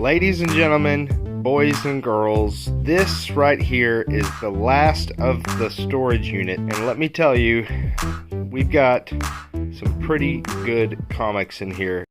Ladies and gentlemen, boys and girls, this right here is the last of the storage unit, and let me tell you, we've got some pretty good comics in here.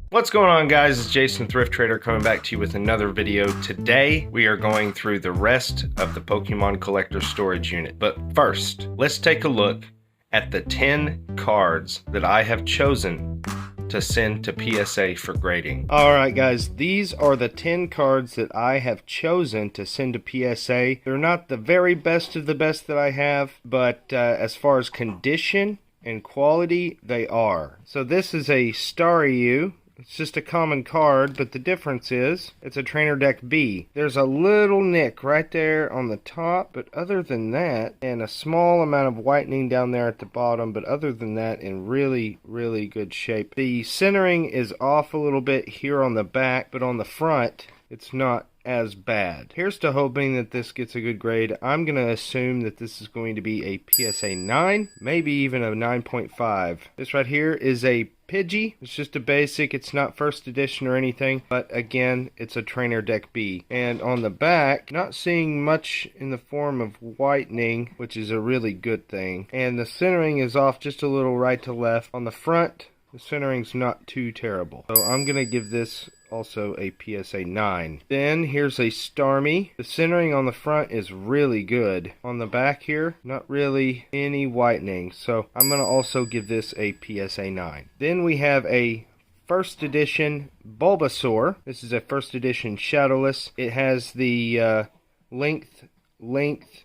What's going on, guys? It's Jason Thrift Trader coming back to you with another video. Today we are going through the rest of the Pokemon collector storage unit, but first let's take a look at the 10 cards that I have chosen to send to PSA for grading. Alright guys, these are the 10 cards that I have chosen to send to PSA. They're not the very best of the best that I have, but as far as condition and quality, they are. So this is a Staryu. It's just a common card, but the difference is it's a Trainer Deck B. There's a little nick right there on the top, but other than that, and a small amount of whitening down there at the bottom, but other than that, in really, really good shape. The centering is off a little bit here on the back, but on the front, it's not as bad. Here's to hoping that this gets a good grade. I'm going to assume that this is going to be a PSA 9, maybe even a 9.5. This right here is a Pidgey. It's just a basic. It's not first edition or anything, but again, it's a Trainer Deck B. And on the back, not seeing much in the form of whitening, which is a really good thing. And the centering is off just a little right to left. On the front, the centering's not too terrible. So I'm going to give this also a PSA 9. Then here's a Starmie. The centering on the front is really good. On the back here, not really any whitening. So I'm going to also give this a PSA 9. Then we have a first edition Bulbasaur. This is a first edition Shadowless. It has the length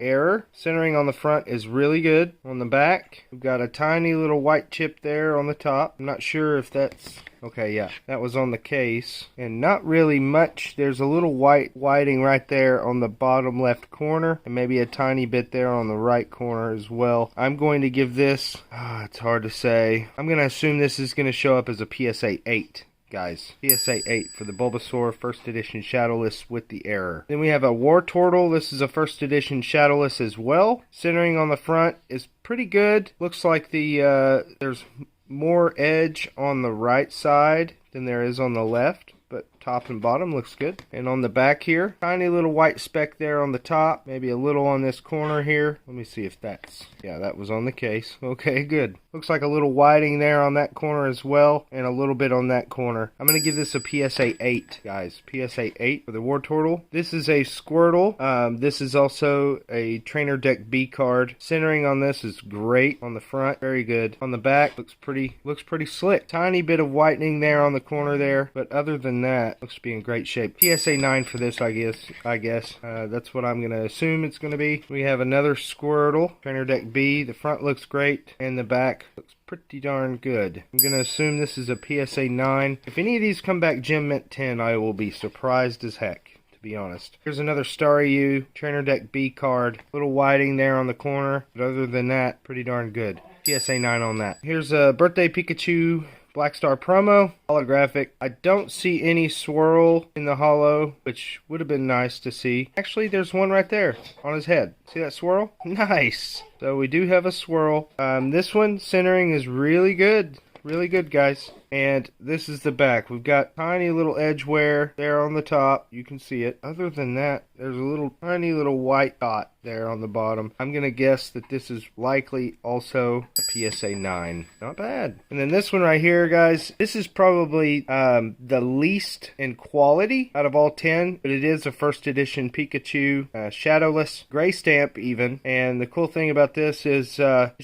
error. Centering on the front is really good. On the back, we've got a tiny little white chip there on the top. I'm not sure if that's... Okay, yeah, that was on the case. And not really much. There's a little whiting right there on the bottom left corner, and maybe a tiny bit there on the right corner as well. I'm going to give this... it's hard to say. I'm going to assume this is going to show up as a PSA 8. Guys, PSA 8 for the Bulbasaur first edition Shadowless with the error. Then we have a Wartortle. This is a first edition Shadowless as well. Centering on the front is pretty good. Looks like there's more edge on the right side than there is on the left, but top and bottom looks good. And on the back here, tiny little white speck there on the top, maybe a little on this corner here. Let me see if that's... Yeah, that was on the case. Okay, good. Looks like a little whiting there on that corner as well, and a little bit on that corner. I'm going to give this a PSA 8, guys. PSA 8 for the Wartortle. This is a Squirtle. This is also a Trainer Deck B card. Centering on this is great. On the front, very good. On the back, looks pretty slick. Tiny bit of whitening there on the corner there, but other than that, looks to be in great shape. PSA 9 for this, I guess. That's what I'm going to assume it's going to be. We have another Squirtle, Trainer Deck B. The front looks great, and the back looks pretty darn good. I'm going to assume this is a PSA 9. If any of these come back Gem Mint 10, I will be surprised as heck, to be honest. Here's another Staryu, Trainer Deck B card. Little whiting there on the corner, but other than that, pretty darn good. PSA 9 on that. Here's a Birthday Pikachu Black Star promo, holographic. I don't see any swirl in the holo, which would have been nice to see. Actually, there's one right there on his head. See that swirl? Nice. So we do have a swirl. This one, centering is really good. Really good, guys. And this is the back. We've got tiny little edge wear there on the top. You can see it. Other than that, there's a tiny little white dot there on the bottom. I'm going to guess that this is likely also a PSA 9. Not bad. And then this one right here, guys. This is probably the least in quality out of all 10. But it is a first edition Pikachu Shadowless. Gray stamp even. And the cool thing about this is it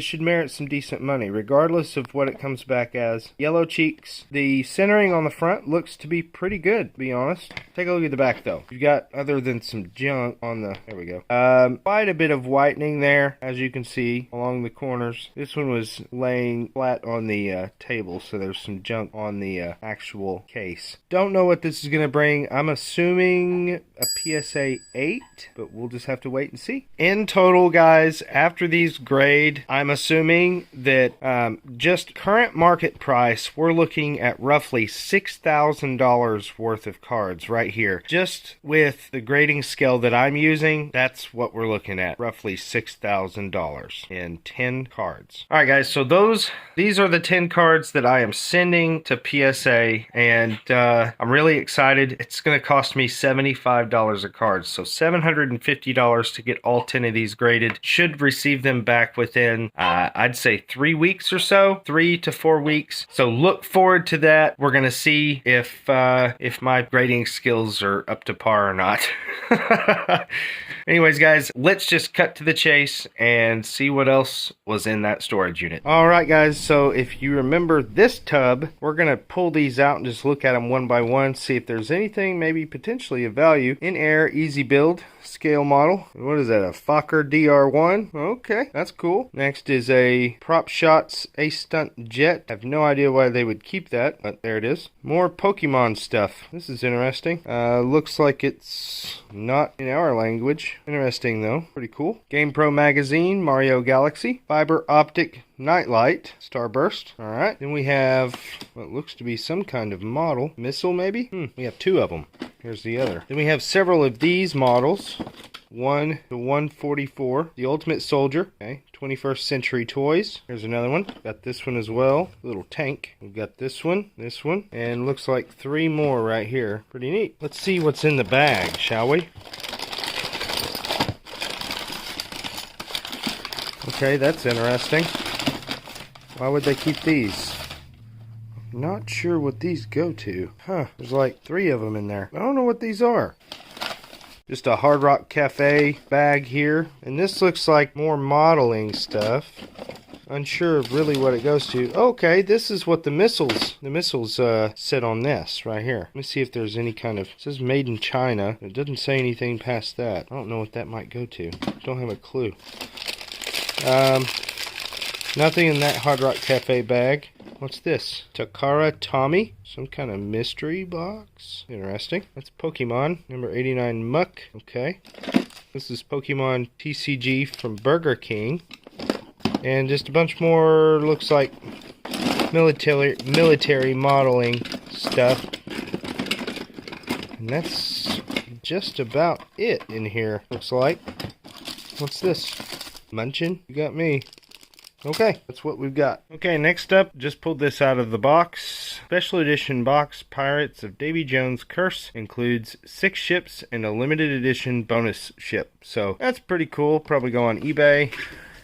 should merit some decent money. Regardless of what it comes back as. Yellow cheeks. The centering on the front looks to be pretty good, to be honest. Take a look at the back, though. You've got, other than some junk on the... There we go. Quite a bit of whitening there, as you can see, along the corners. This one was laying flat on the table, so there's some junk on the actual case. Don't know what this is going to bring. I'm assuming a PSA 8, but we'll just have to wait and see. In total, guys, after these grade, I'm assuming that just current market price, we're looking at roughly $6,000 worth of cards right here, just with the grading scale that I'm using, that's what we're looking at. Roughly $6,000 in 10 cards. All right, guys, so these are the 10 cards that I am sending to PSA, and I'm really excited. It's going to cost me $75 a card, so $750 to get all 10 of these graded. Should receive them back within, I'd say 3 weeks or so, 3 to 4 weeks. So look forward to that. We're going to see if my grading skills are up to par or not. Anyways, guys, let's just cut to the chase and see what else was in that storage unit. All right, guys, so if you remember this tub, we're going to pull these out and just look at them one by one, see if there's anything maybe potentially of value. In air, easy build, scale model. What is that, a Fokker DR1? Okay, that's cool. Next is a Prop Shots Ace Stunt Jet. I have no idea why they would keep that, but there it is. More Pokemon stuff. This is interesting. Looks like it's not in our language. Interesting though. Pretty cool. GamePro magazine, Mario Galaxy, fiber optic nightlight, Starburst. All right. Then we have what looks to be some kind of model. Missile maybe? We have 2 of them. Here's the other. Then we have several of these models. 1 to 144. The Ultimate Soldier. Okay. 21st Century Toys. Here's another one. Got this one as well. Little tank. We've got this one, and looks like 3 more right here. Pretty neat. Let's see what's in the bag, shall we? Okay, that's interesting. Why would they keep these? Not sure what these go to. Huh, there's like 3 of them in there. I don't know what these are. Just a Hard Rock Cafe bag here. And this looks like more modeling stuff. Unsure of really what it goes to. Okay, this is what the missiles sit on this right here. Let me see if there's any kind of, it says made in China. It doesn't say anything past that. I don't know what that might go to. Don't have a clue. Nothing in that Hard Rock Cafe bag. What's this? Takara Tommy? Some kind of mystery box. Interesting. That's Pokemon. Number 89 Muck. Okay. This is Pokemon TCG from Burger King. And just a bunch more, looks like military modeling stuff. And that's just about it in here, looks like. What's this? Munchin? You got me. Okay, that's what we've got. Okay, next up, just pulled this out of the box. Special edition box, Pirates of Davy Jones' Curse. Includes 6 ships and a limited edition bonus ship. So that's pretty cool. Probably go on eBay.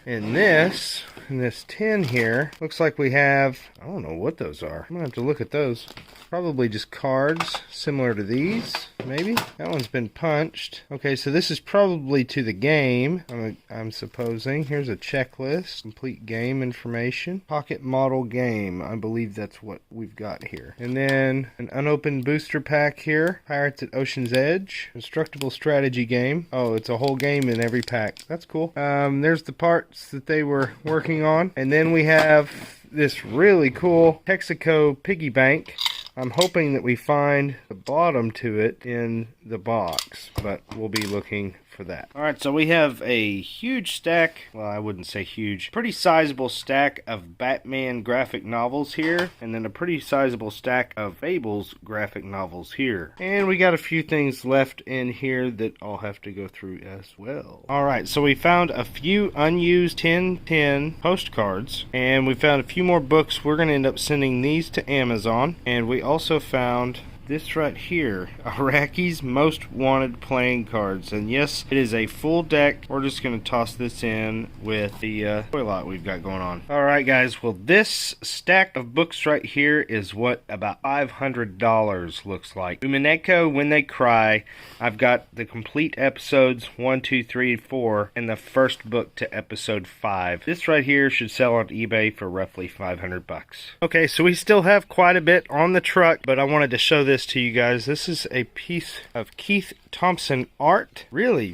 And this, in this tin here, looks like we have, I don't know what those are. I'm gonna have to look at those. Probably just cards similar to these, maybe. That one's been punched. Okay, so this is probably to the game, I'm supposing. Here's a checklist, complete game information. Pocket model game, I believe that's what we've got here. And then an unopened booster pack here. Pirates at Ocean's Edge. Constructible strategy game. Oh, it's a whole game in every pack. That's cool. There's the parts that they were working on. And then we have this really cool Texaco piggy bank. I'm hoping that we find the bottom to it in the box, but we'll be looking for that. Alright, so we have a huge stack, well, I wouldn't say huge, pretty sizable stack of Batman graphic novels here, and then a pretty sizable stack of Fables graphic novels here. And we got a few things left in here that I'll have to go through as well. Alright, so we found a few unused 1010 postcards, and we found a few more books. We're going to end up sending these to Amazon, and we also found this right here, Iraqi's Most Wanted playing cards. And yes, it is a full deck. We're just going to toss this in with the toy lot we've got going on. Alright guys, well this stack of books right here is what about $500 looks like. Umineko When They Cry. I've got the complete episodes 1, 2, 3, 4 and the first book to episode 5. This right here should sell on eBay for roughly $500. Okay, so we still have quite a bit on the truck, but I wanted to show this to you guys. This is a piece of Keith Thompson art. Really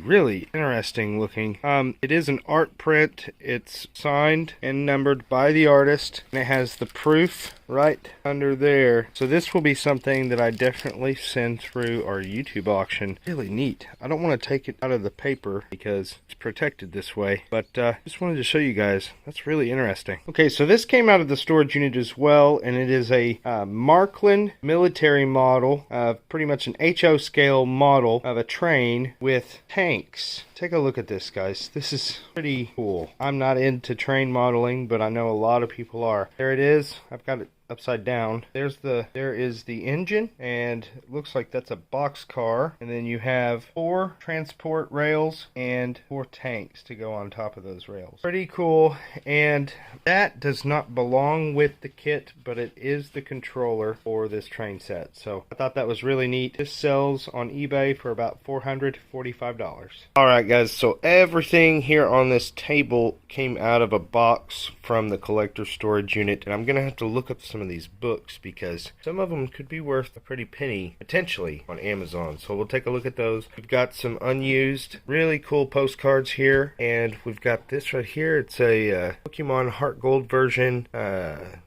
interesting looking. It is an art print. It's signed and numbered by the artist, and it has the proof right under there. So this will be something that I definitely send through our YouTube auction. Really neat. I don't want to take it out of the paper because it's protected this way, but just wanted to show you guys. That's really interesting. Okay, so this came out of the storage unit as well, and it is a Markland military model, pretty much an HO scale model of a train with tanks. Take a look at this, guys. This is pretty cool. I'm not into train modeling, but I know a lot of people are. There it is. I've got it upside down. There is the engine, and it looks like that's a box car, and then you have 4 transport rails and 4 tanks to go on top of those rails. Pretty cool. And that does not belong with the kit, but it is the controller for this train set. So I thought that was really neat. This sells on eBay for about $400 to $45. Alright guys, so everything here on this table came out of a box from the collector storage unit, and I'm gonna have to look up some of these books because some of them could be worth a pretty penny potentially on Amazon. So we'll take a look at those. We've got some unused really cool postcards here, and we've got this right here. It's a Pokemon Heart Gold version.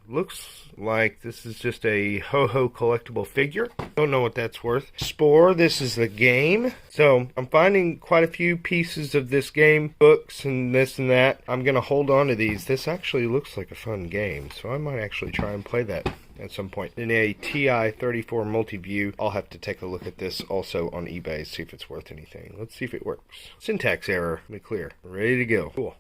Looks like this is just a ho-ho collectible figure. Don't know what that's worth. Spore, this is the game. So I'm finding quite a few pieces of this game, books and this and that. I'm gonna hold on to these. This actually looks like a fun game, so I might actually try and play that at some point. In a TI-34 multi-view, I'll have to take a look at this also on eBay, see if it's worth anything. Let's see if it works. Syntax error, let me clear. Ready to go. Cool.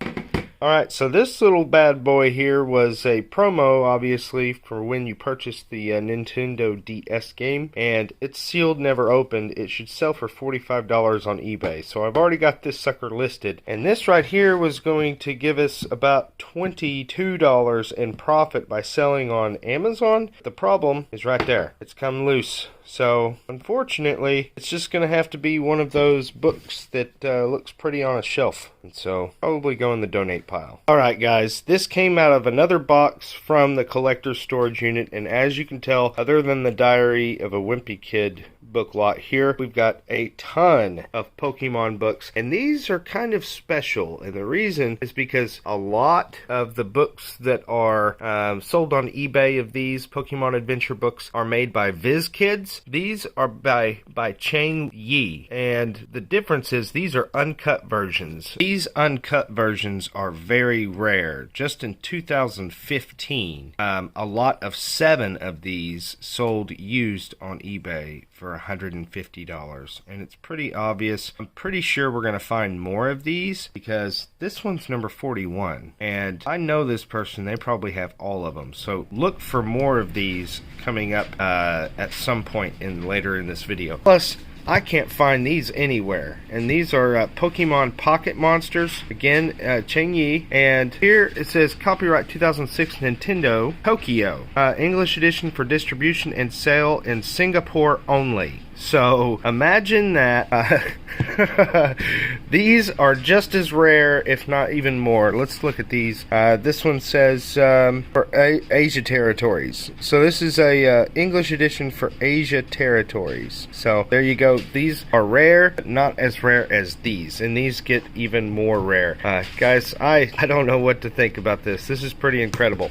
Alright, so this little bad boy here was a promo, obviously, for when you purchased the Nintendo DS game, and it's sealed, never opened. It should sell for $45 on eBay, so I've already got this sucker listed, and this right here was going to give us about $22 in profit by selling on Amazon. The problem is right there. It's come loose. So, unfortunately, it's just going to have to be one of those books that looks pretty on a shelf. And so, probably go in the donate pile. Alright guys, this came out of another box from the collector's storage unit. And as you can tell, other than the Diary of a Wimpy Kid book lot here, we've got a ton of Pokemon books. And these are kind of special. And the reason is because a lot of the books that are sold on eBay of these Pokemon adventure books are made by Viz Kids. These are by Chang Yi, and the difference is these are uncut versions. These uncut versions are very rare. Just in 2015, a lot of 7 of these sold used on eBay for $150, and it's pretty obvious. I'm pretty sure we're going to find more of these because this one's number 41, and I know this person, they probably have all of them. So look for more of these coming up at some point later in this video. Plus, I can't find these anywhere, and these are Pokemon Pocket Monsters, again, Cheng Yi, and here it says copyright 2006 Nintendo, Tokyo, English edition for distribution and sale in Singapore only. So imagine that. These are just as rare, if not even more. Let's look at these. This one says for Asia territories. So this is a English edition for Asia territories. So there you go. These are rare, but not as rare as these. And these get even more rare. Guys, I don't know what to think about this. This is pretty incredible.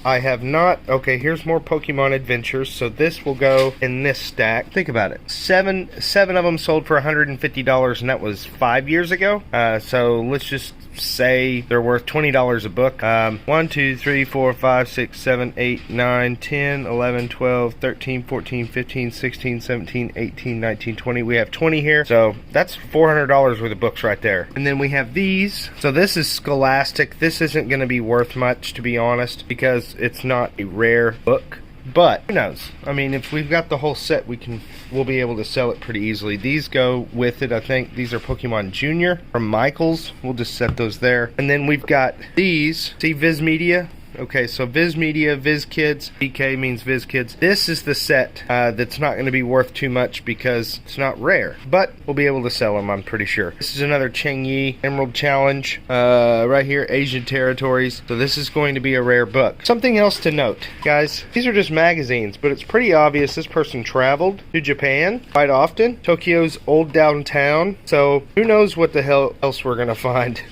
I have not... Okay, here's more Pokemon Adventures. So this will go in this stack. Think about it. Seven of them sold for $150, and that was 5 years ago. So let's just say they're worth $20 a book. 1, 2, 3, 4, 5, 6, 7, 8, 9, 10, 11, 12, 13, 14, 15, 16, 17, 18, 19, 20. We have 20 here. So that's $400 worth of books right there. And then we have these. So this is Scholastic. This isn't going to be worth much, to be honest, because it's not a rare book. But who knows? I mean, if we've got the whole set, we'll be able to sell it pretty easily. These go with it, I think. These are Pokemon Junior from Michaels. We'll just set those there. And then we've got these. See Viz Media? Okay, so Viz Media, Viz Kids, VK means Viz Kids. This is the set that's not going to be worth too much because it's not rare, but we'll be able to sell them, I'm pretty sure. This is another Cheng Yi Emerald Challenge right here, Asian territories. So this is going to be a rare book. Something else to note, guys, these are just magazines, but it's pretty obvious this person traveled to Japan quite often, Tokyo's old downtown. So who knows what the hell else we're going to find.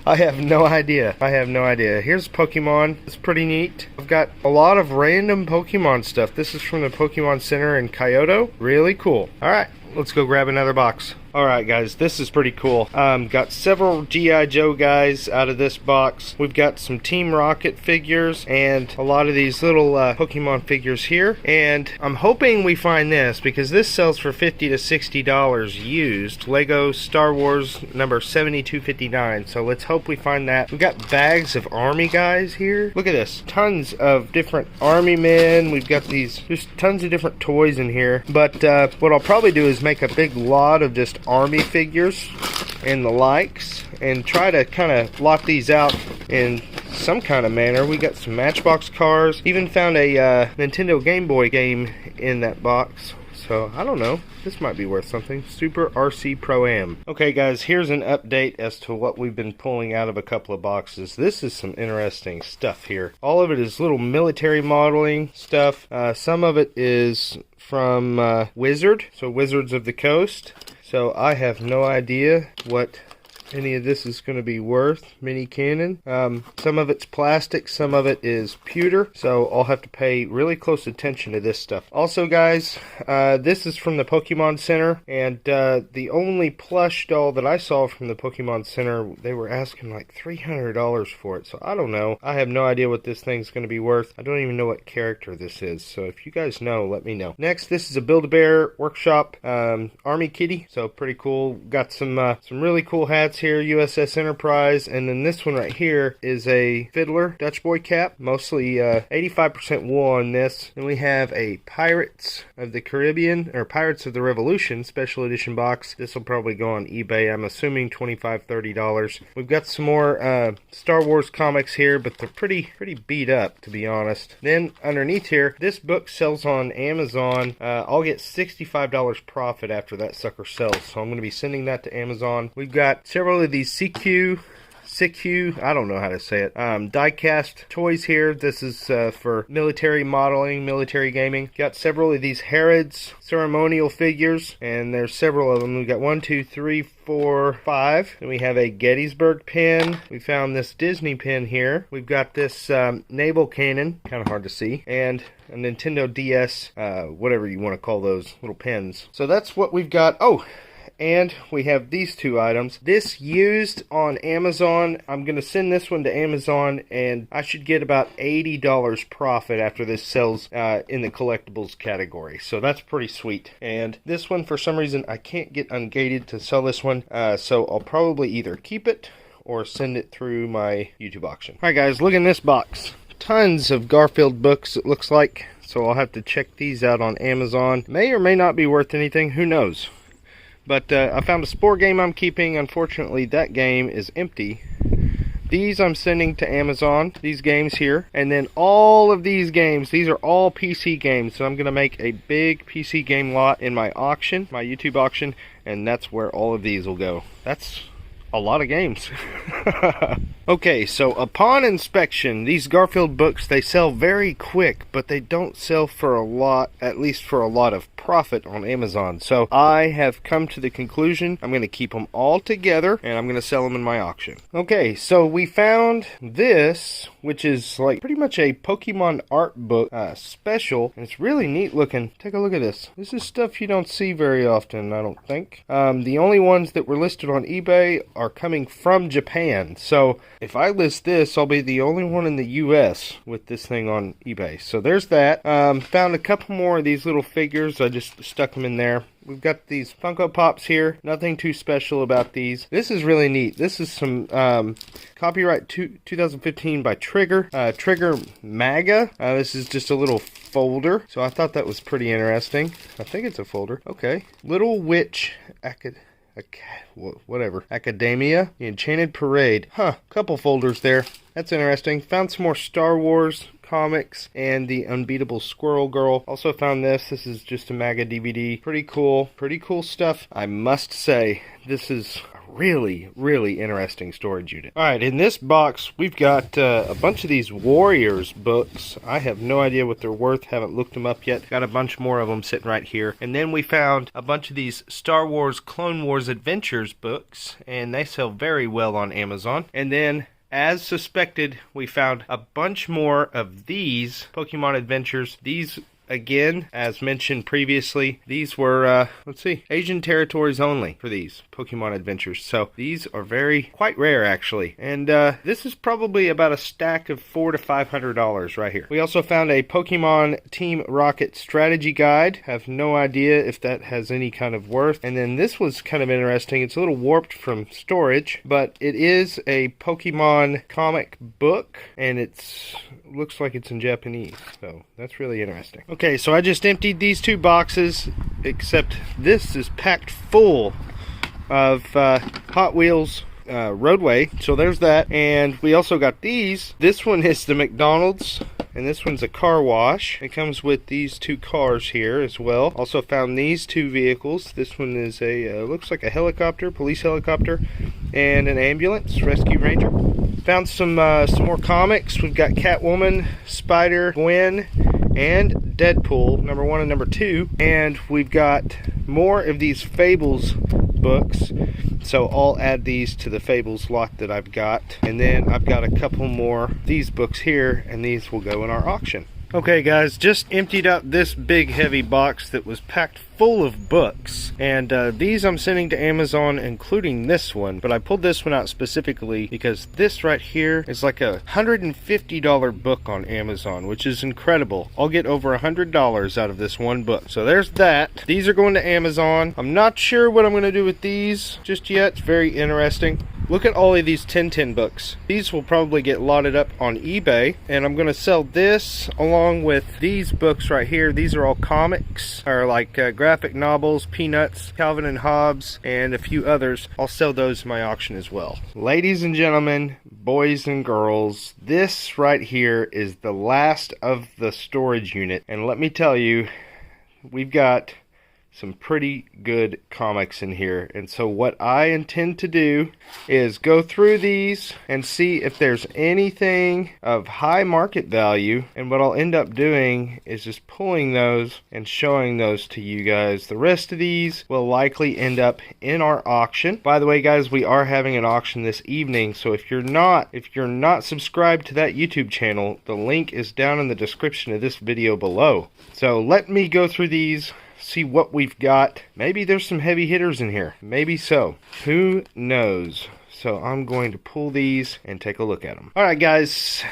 I have no idea. Here's Pokemon. It's pretty neat. I've got a lot of random Pokemon stuff. This is from the Pokemon Center in Kyoto. Really cool. Alright, let's go grab another box. Alright guys, this is pretty cool. Got several G.I. Joe guys out of this box. We've got some Team Rocket figures and a lot of these little Pokemon figures here. And I'm hoping we find this because this sells for $50 to $60 used. Lego Star Wars number 7259. So let's hope we find that. We've got bags of army guys here. Look at this. Tons of different army men. We've got these, just tons of different toys in here. But what I'll probably do is make a big lot of just army figures and the likes and try to kind of lock these out in some kind of manner. We got some Matchbox cars, even found a Nintendo Game Boy game in that box, so I don't know, this might be worth something. Super RC Pro-Am. Okay guys, here's an update as to what we've been pulling out of a couple of boxes. This is some interesting stuff here. All of it is little military modeling stuff. Some of it is from Wizard, so Wizards of the Coast. So I have no idea what any of this is going to be worth. Mini cannon. Some of it's plastic, some of it is pewter, so I'll have to pay really close attention to this stuff. Also guys, this is from the Pokemon Center, and the only plush doll that I saw from the Pokemon Center, they were asking like $300 for it, so I don't know. I have no idea what this thing's going to be worth. I don't even know what character this is, so if you guys know, let me know. Next, this is a Build-A-Bear Workshop Army Kitty, so pretty cool. Got some really cool hats here, USS Enterprise, and then this one right here is a Fiddler Dutch Boy cap, mostly 85% wool on this. And we have a Pirates of the Caribbean, or Pirates of the Revolution special edition box. This will probably go on eBay, I'm assuming $25 to $30. We've got some more Star Wars comics here, but they're pretty beat up, to be honest. Then underneath here, this book sells on Amazon. I'll get $65 profit after that sucker sells, so I'm going to be sending that to Amazon. We've got several of these CQ, I don't know how to say it, die-cast toys here. This is for military modeling, military gaming. Got several of these Herod's ceremonial figures, and there's several of them. We've got 1, 2, 3, 4, 5. Then we have a Gettysburg pin. We found this Disney pin here. We've got this naval cannon, kind of hard to see, and a Nintendo DS, whatever you want to call those little pins. So that's what we've got. Oh, and we have these two items. This used on Amazon. I'm going to send this one to Amazon, and I should get about $80 profit after this sells in the collectibles category. So that's pretty sweet. And this one, for some reason, I can't get Ungated to sell this one. So I'll probably either keep it or send it through my YouTube auction. Alright guys, look in this box. Tons of Garfield books, it looks like. So I'll have to check these out on Amazon. May or may not be worth anything. Who knows? But I found a Spore game I'm keeping. Unfortunately, that game is empty. These I'm sending to Amazon, these games here. And then all of these games, these are all PC games. So I'm going to make a big PC game lot in my auction, my YouTube auction. And that's where all of these will go. That's a lot of games. Okay, so upon inspection, these Garfield books, they sell very quick, but they don't sell for a lot, at least for a lot of profit on Amazon. So I have come to the conclusion I'm going to keep them all together, and I'm going to sell them in my auction. Okay, so we found this, which is like pretty much a Pokemon art book special, and it's really neat looking. Take a look at this. This is stuff you don't see very often, I don't think. The only ones that were listed on eBay are coming from Japan, so if I list this, I'll be the only one in the US with this thing on eBay. So there's that. Found a couple more of these little figures. I just stuck them in there. We've got these Funko Pops here. Nothing too special about these. This is really neat. This is some copyright 2015 by Trigger. Trigger MAGA. This is just a little folder. So I thought that was pretty interesting. I think it's a folder. Okay. Little Witch whatever. Academia. The Enchanted Parade. Huh. Couple folders there. That's interesting. Found some more Star Wars comics and the Unbeatable Squirrel Girl. Also found this. This is just a MAGA DVD. Pretty cool. Pretty cool stuff. I must say, this is really interesting storage unit. Alright, in this box we've got a bunch of these Warriors books. I have no idea what they're worth, haven't looked them up yet. Got a bunch more of them sitting right here. And then we found a bunch of these Star Wars Clone Wars Adventures books, and they sell very well on Amazon. And then, as suspected, we found a bunch more of these Pokemon Adventures. These again, as mentioned previously, these were, let's see, Asian territories only for these Pokemon adventures. So these are quite rare actually. And this is probably about a stack of $400 to $500 right here. We also found a Pokemon Team Rocket strategy guide. Have no idea if that has any kind of worth. And then this was kind of interesting. It's a little warped from storage, but it is a Pokemon comic book, and looks like it's in Japanese, so that's really interesting. Okay, so I just emptied these two boxes, except this is packed full of Hot Wheels Roadway, so there's that. And we also got these. This one is the McDonald's, and this one's a car wash. It comes with these two cars here as well. Also found these two vehicles. This one is a looks like a helicopter, police helicopter, and an ambulance, rescue ranger. Found some more comics. We've got Catwoman, Spider-Gwen, and Deadpool, number 1 and number 2. And we've got more of these Fables books. So I'll add these to the Fables lot that I've got. And then I've got a couple more of these books here, and these will go in our auction. Okay guys, just emptied out this big heavy box that was packed full of books, and these I'm sending to Amazon, including this one. But I pulled this one out specifically because this right here is like a $150 book on Amazon, which is incredible. I'll get over $100 out of this one book. So there's that. These are going to Amazon. I'm not sure what I'm going to do with these just yet. It's very interesting. Look at all of these Tintin books. These will probably get lotted up on eBay, and I'm going to sell this along with these books right here. These are all comics, or like graphic novels, Peanuts, Calvin and Hobbes, and a few others. I'll sell those in my auction as well. Ladies and gentlemen, boys and girls, this right here is the last of the storage unit. And let me tell you, we've got some pretty good comics in here. And so what I intend to do is go through these and see if there's anything of high market value. And what I'll end up doing is just pulling those and showing those to you guys. The rest of these will likely end up in our auction. By the way guys, we are having an auction this evening, so if you're not subscribed to that YouTube channel, the link is down in the description of this video below. So let me go through these, see what we've got. Maybe there's some heavy hitters in here. Maybe so. Who knows? So I'm going to pull these and take a look at them. Alright guys,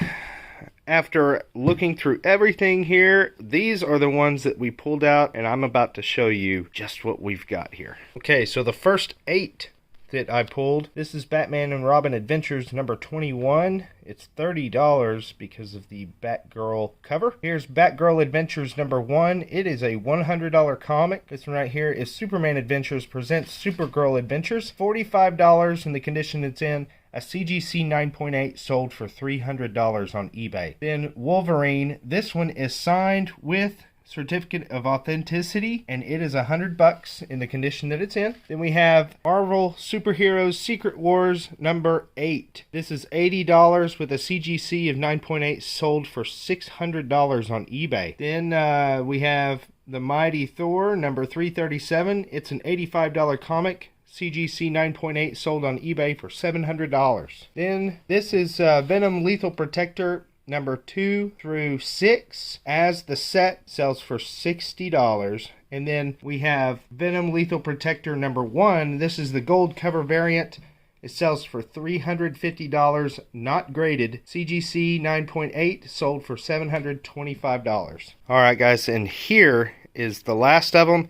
after looking through everything here, these are the ones that we pulled out, and I'm about to show you just what we've got here. Okay, so the first 8 that I pulled, this is Batman and Robin Adventures number 21. It's $30 because of the Batgirl cover. Here's Batgirl Adventures number 1. It is a $100 comic. This one right here is Superman Adventures presents Supergirl Adventures. $45 in the condition it's in. A CGC 9.8 sold for $300 on eBay. Then Wolverine. This one is signed with certificate of authenticity, and it is $100 in the condition that it's in. Then we have Marvel Superheroes Secret Wars number 8. This is $80 with a CGC of 9.8 sold for $600 on eBay. Then we have The Mighty Thor number 337. It's an $85 comic. CGC 9.8 sold on eBay for $700. Then this is Venom Lethal Protector number 2 through 6 as the set, sells for $60. And then we have Venom Lethal Protector number 1. This is the gold cover variant. It sells for $350, not graded. CGC 9.8 sold for $725. Alright guys, and here is the last of them.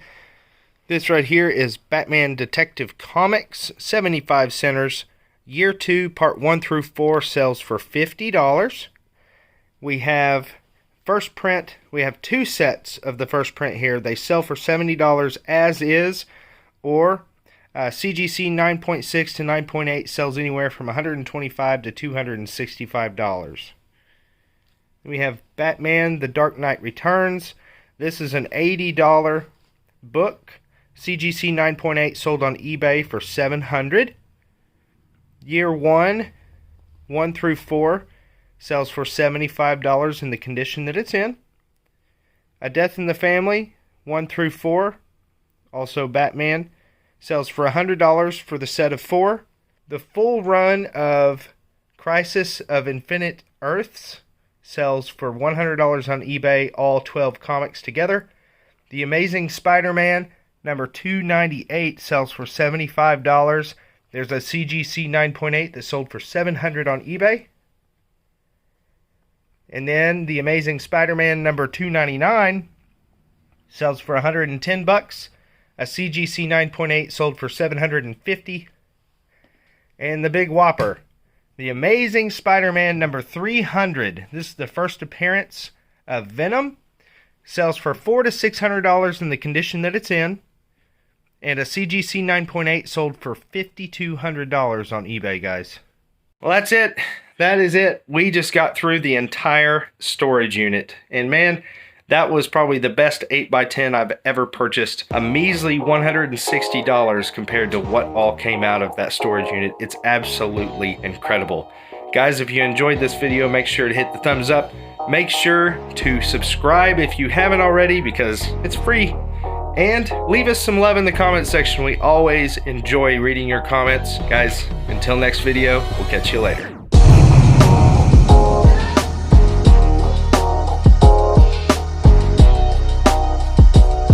This right here is Batman Detective Comics, 75 centers. Year 2, part 1 through 4 sells for $50. We have first print. We have 2 sets of the first print here. They sell for $70 as is, or CGC 9.6 to 9.8 sells anywhere from $125 to $265. We have Batman The Dark Knight Returns. This is an $80 book. CGC 9.8 sold on eBay for $700. Year 1, 1 through 4 sells for $75 in the condition that it's in. A Death in the Family, 1 through 4, also Batman, sells for $100 for the set of 4. The full run of Crisis of Infinite Earths sells for $100 on eBay, all 12 comics together. The Amazing Spider-Man number 298 sells for $75. There's a CGC 9.8 that sold for $700 on eBay. And then the Amazing Spider-Man number 299 sells for $110. A CGC 9.8 sold for $750. And the big whopper, the Amazing Spider-Man number 300. This is the first appearance of Venom. Sells for $400 to $600 in the condition that it's in. And a CGC 9.8 sold for $5,200 on eBay, guys. Well, that's it. That is it. We just got through the entire storage unit. And man, that was probably the best 8x10 I've ever purchased. A measly $160 compared to what all came out of that storage unit. It's absolutely incredible. Guys, if you enjoyed this video, make sure to hit the thumbs up. Make sure to subscribe if you haven't already because it's free. And leave us some love in the comments section. We always enjoy reading your comments. Guys, until next video, we'll catch you later.